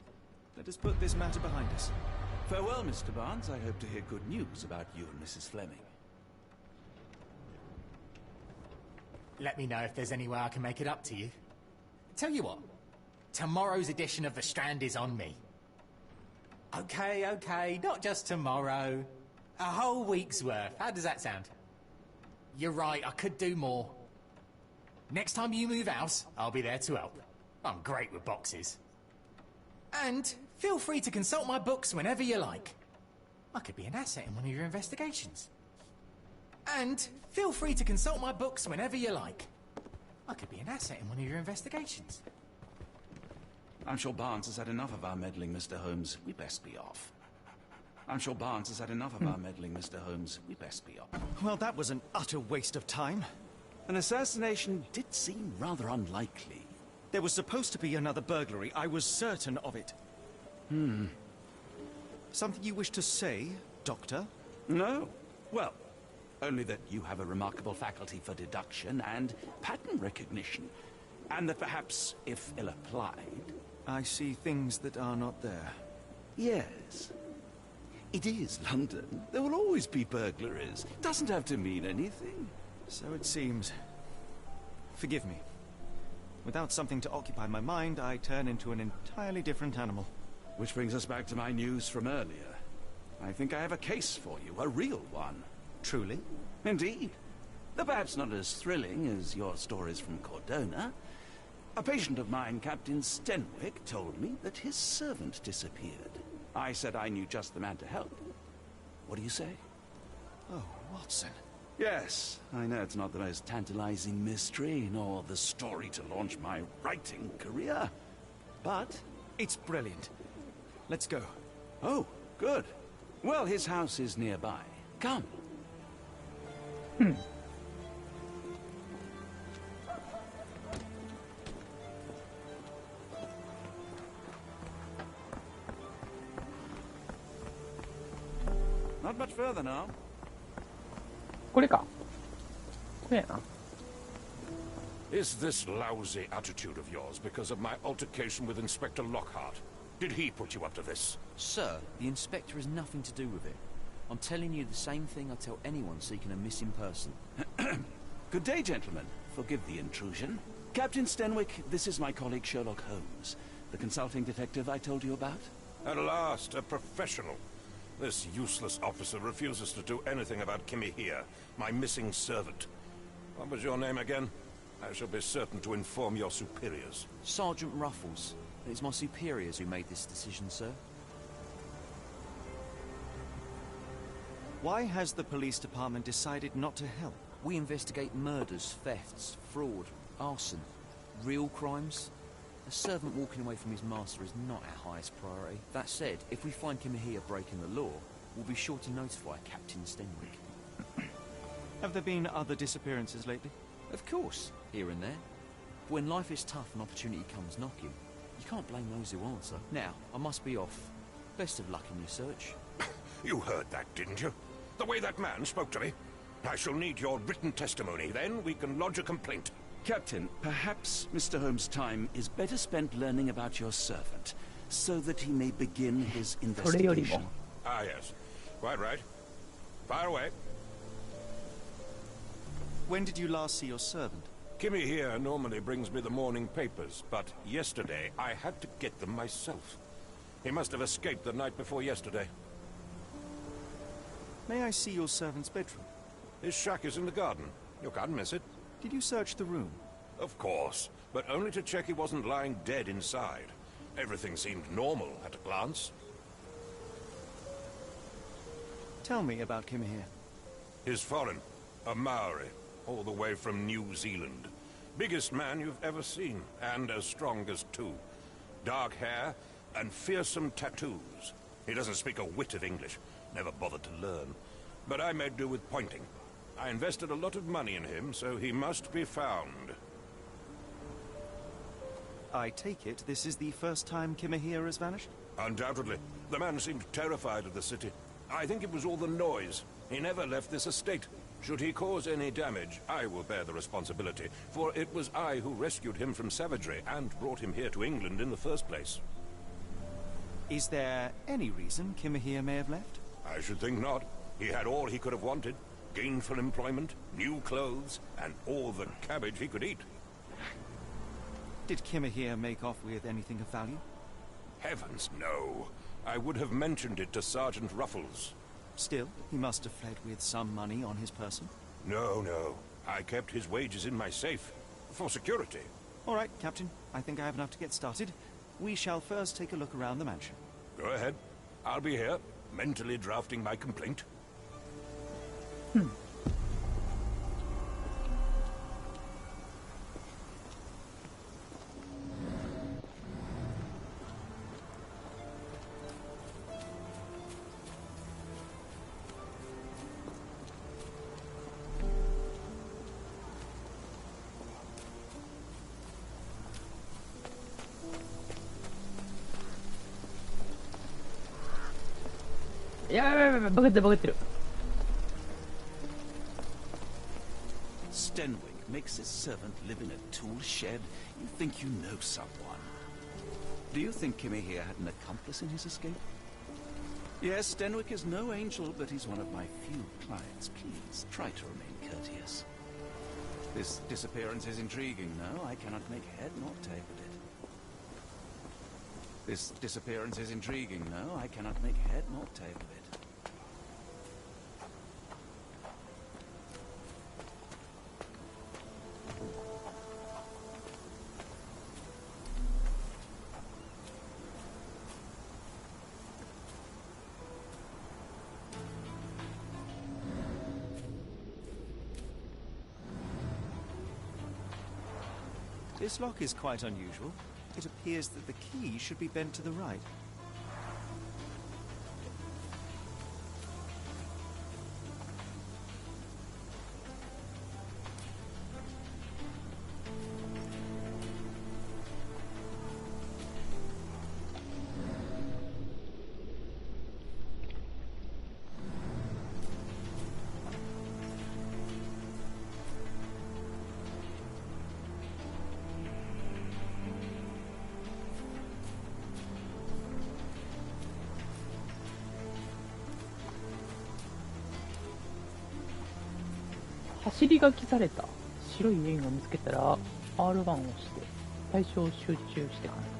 Let us put this matter behind us. Farewell, Mr. Barnes. I hope to hear good news about you and Mrs. Fleming. Let me know if there's any way I can make it up to you. Tell you what, tomorrow's edition of The Strand is on me. Okay, not just tomorrow. A whole week's worth. How does that sound? You're right, I could do more. Next time you move house, I'll be there to help. I'm great with boxes. And feel free to consult my books whenever you like. I could be an asset in one of your investigations. And feel free to consult my books whenever you like. I could be an asset in one of your investigations. I'm sure Barnes has had enough of our meddling, Mr. Holmes. We best be off. I'm sure Barnes has had enough of our meddling, Mr. Holmes. We best be off. Well, that was an utter waste of time. An assassination did seem rather unlikely. There was supposed to be another burglary. I was certain of it. Something you wish to say, Doctor? No. Well, only that you have a remarkable faculty for deduction and pattern recognition. And that perhaps, if ill-applied... I see things that are not there. Yes. It is London. There will always be burglaries. Doesn't have to mean anything. So it seems. Forgive me. Without something to occupy my mind, I turn into an entirely different animal. Which brings us back to my news from earlier. I think I have a case for you, a real one. Truly? Indeed. Though perhaps not as thrilling as your stories from Cordona. A patient of mine, Captain Stenwick, told me that his servant disappeared. I said I knew just the man to help. What do you say? Oh, Watson. Yes, I know it's not the most tantalizing mystery, nor the story to launch my writing career. But it's brilliant. Let's go. Oh, good. Well, his house is nearby. Come. Not much further now. これか。これやな。 Is this lousy attitude of yours because of my altercation with Inspector Lockhart? Did he put you up to this? Sir, the inspector has nothing to do with it. I'm telling you the same thing I tell anyone seeking a missing person. Good day, gentlemen. Forgive the intrusion. Captain Stenwick, this is my colleague Sherlock Holmes, the consulting detective I told you about. At last, a professional. This useless officer refuses to do anything about Kimmy here, my missing servant. What was your name again? I shall be certain to inform your superiors. Sergeant Ruffles. It's my superiors who made this decision, sir. Why has the police department decided not to help? We investigate murders, thefts, fraud, arson, real crimes. A servant walking away from his master is not our highest priority. That said, if we find Kimmy here breaking the law, we'll be sure to notify Captain Stenwick. Have there been other disappearances lately? Of course, here and there. But when life is tough and opportunity comes knocking, you can't blame those who answer. Now, I must be off. Best of luck in your search. You heard that, didn't you? The way that man spoke to me. I shall need your written testimony. Then we can lodge a complaint. Captain, perhaps Mr. Holmes' time is better spent learning about your servant, so that he may begin his investigation. Ah, yes. Quite right. Fire away. When did you last see your servant? Kimmy here normally brings me the morning papers, but yesterday I had to get them myself. He must have escaped the night before yesterday. May I see your servant's bedroom? His shack is in the garden. You can't miss it. Did you search the room? Of course, but only to check he wasn't lying dead inside. Everything seemed normal at a glance. Tell me about Kimmy here. He's foreign. A Maori. All the way from New Zealand. Biggest man you've ever seen, and as strong as two. Dark hair and fearsome tattoos. He doesn't speak a whit of English. Never bothered to learn. But I made do with pointing. I invested a lot of money in him, so he must be found. I take it this is the first time Kimmy here has vanished? Undoubtedly. The man seemed terrified of the city. I think it was all the noise. He never left this estate. Should he cause any damage, I will bear the responsibility, for it was I who rescued him from savagery and brought him here to England in the first place. Is there any reason Kimmy here may have left? I should think not. He had all he could have wanted. Gainful employment, new clothes, and all the cabbage he could eat. Did Kimmy here make off with anything of value? Heavens, no. I would have mentioned it to Sergeant Ruffles. Still, he must have fled with some money on his person? No, no. I kept his wages in my safe. For security. All right, Captain. I think I have enough to get started. We shall first take a look around the mansion. Go ahead. I'll be here, mentally drafting my complaint. Yeah,バグってる。Stenwick makes his servant live in a tool shed. You think you know someone. Do you think Kimmy here had an accomplice in his escape? Yes, Stenwick is no angel, but he's one of my few clients. Please, try to remain courteous. This disappearance is intriguing, no? I cannot make head nor tail of it. This disappearance is intriguing, no? I cannot make head nor tail of it. This lock is quite unusual. It appears that the key should be bent to the right.走り書きされた白い円を見つけたら R1 を押して対象を集中して観察。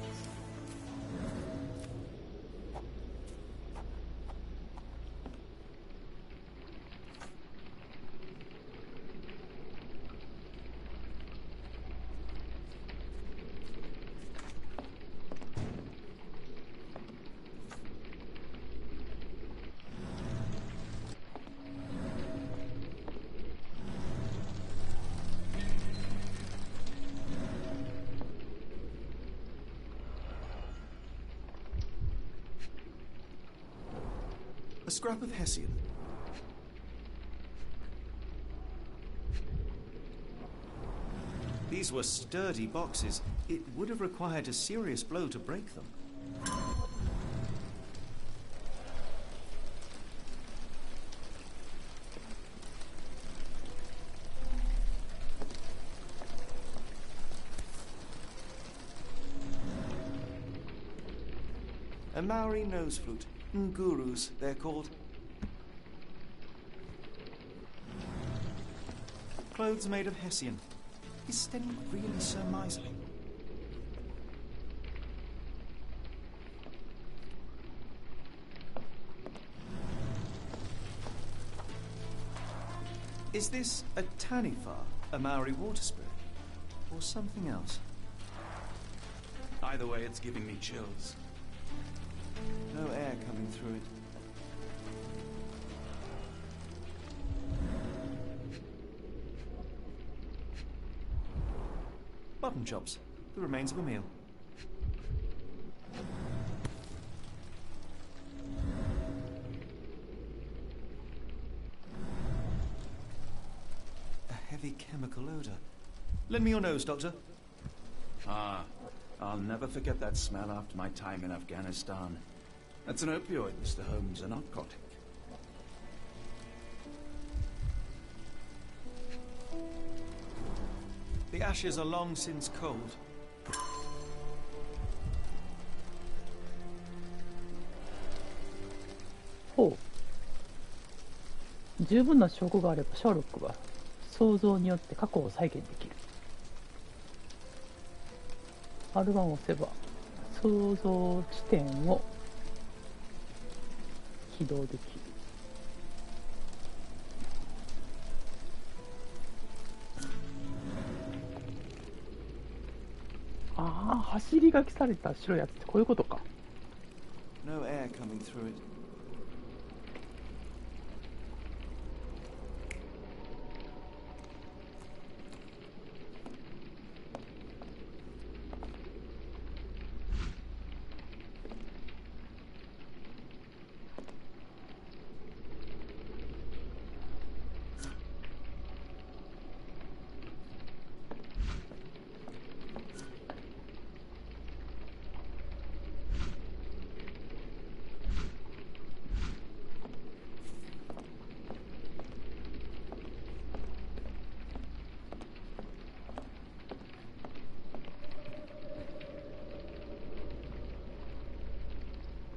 A scrap of Hessian. These were sturdy boxes. It would have required a serious blow to break them. A Maori nose flute. Ngurus, they're called. Clothes made of Hessian. Is Stenny really so miserly? Is this a Taniwha, a Maori water spirit, or something else? Either way, it's giving me chills. No air coming through it. Mutton chops, the remains of a meal. A heavy chemical odor. Lend me your nose, Doctor. Ah, I'll never forget that smell after my time in Afghanistan. That's an opioid, Mr. Holmes, a narcotic. The ashes are long since cold.ほう。十分な証拠があればシャーロックは想像によって過去を再現できる。R1を押せば想像地点を起動できる。ああ、走り書きされた白いやつってこういうことか。No air coming through it.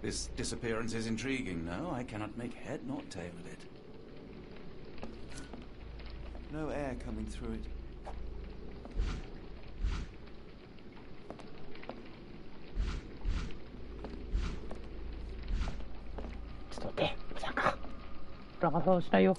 This disappearance is intriguing, no? I cannot make head nor tail of it. No air coming through it.ちょっと待って、まさか。裏技をしないよ。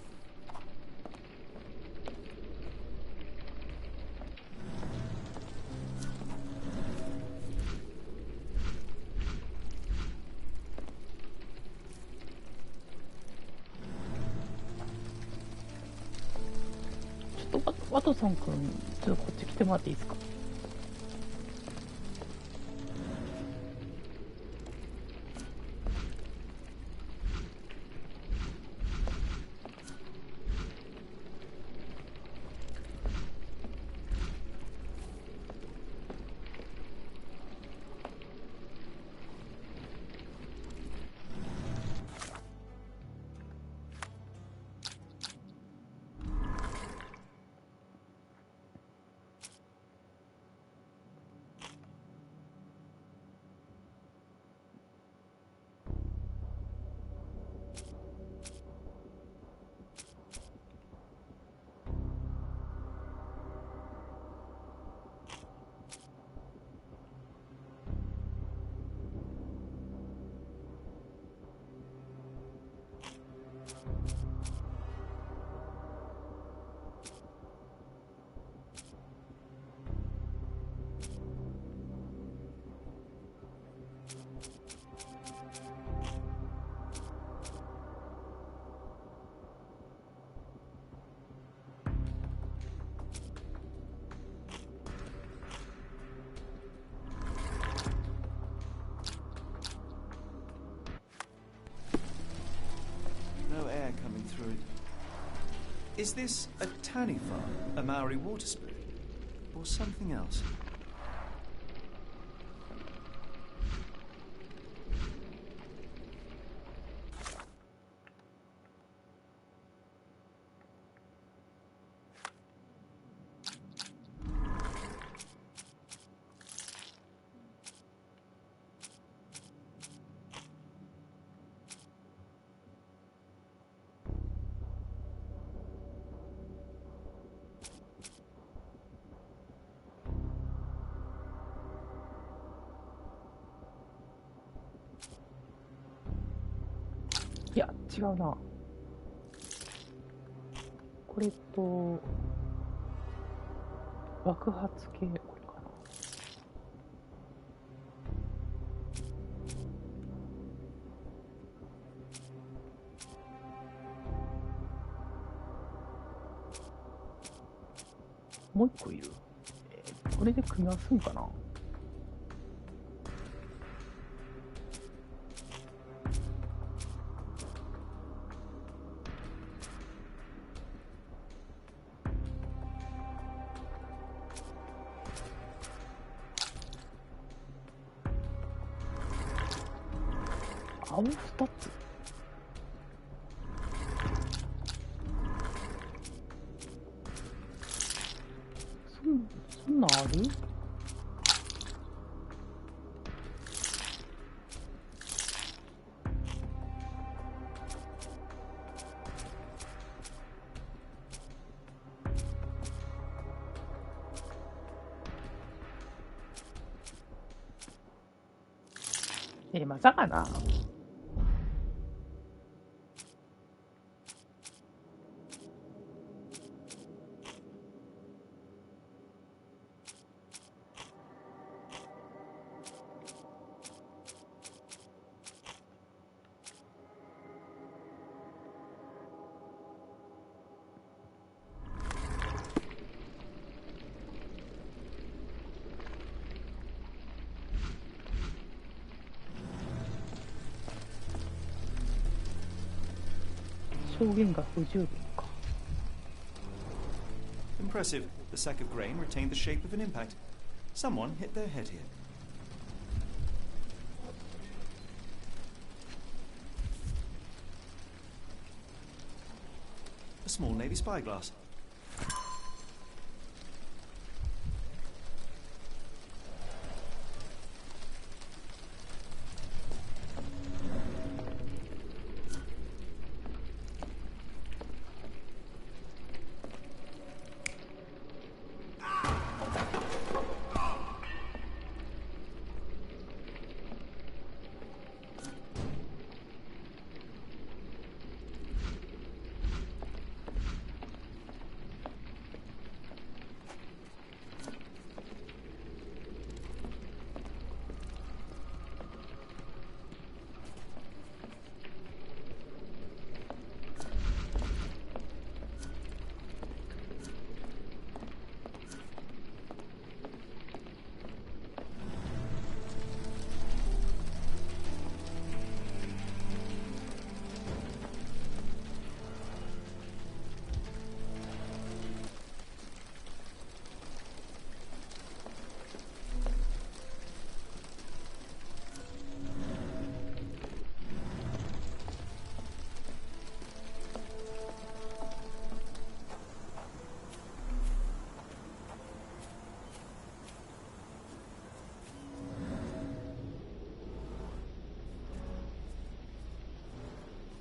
ワトソン君、ちょっとこっち来てもらっていいですか。Is this a Tanny farm, a Maori water spirit, or something else?いや、違うな。これと、爆発系、これかな。もう一個いる。これで組み合わすんかな。青2つ。そんなんある？まさかな。証言が不十分か。Impressive. The sack of grain retained the shape of an impact. Someone hit their head here. A small navy spyglass.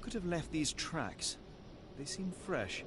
Could have left these tracks. They seem fresh.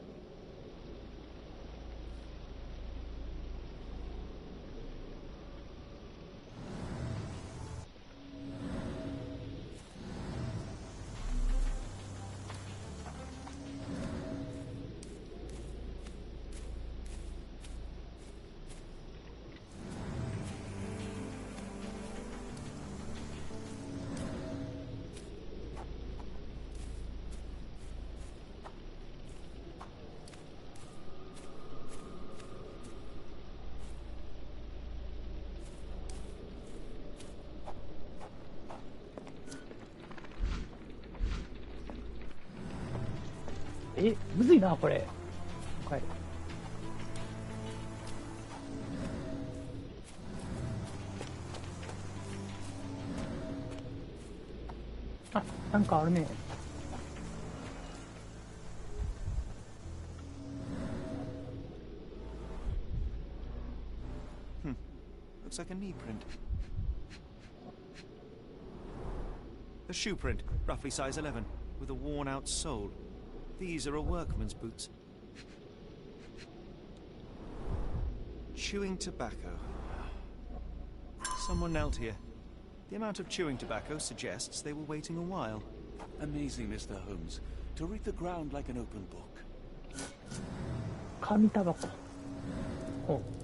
むずいなこれ。はい。あ、なんかあるね。Looks like a knee print. A shoe print, roughly size 11, with a worn-out sole. These are a workman's boots. Chewing tobacco. Someone knelt here. The amount of chewing tobacco suggests they were waiting a while. Amazing, Mr. Holmes. To read the ground like an open book. 紙タバコ。お。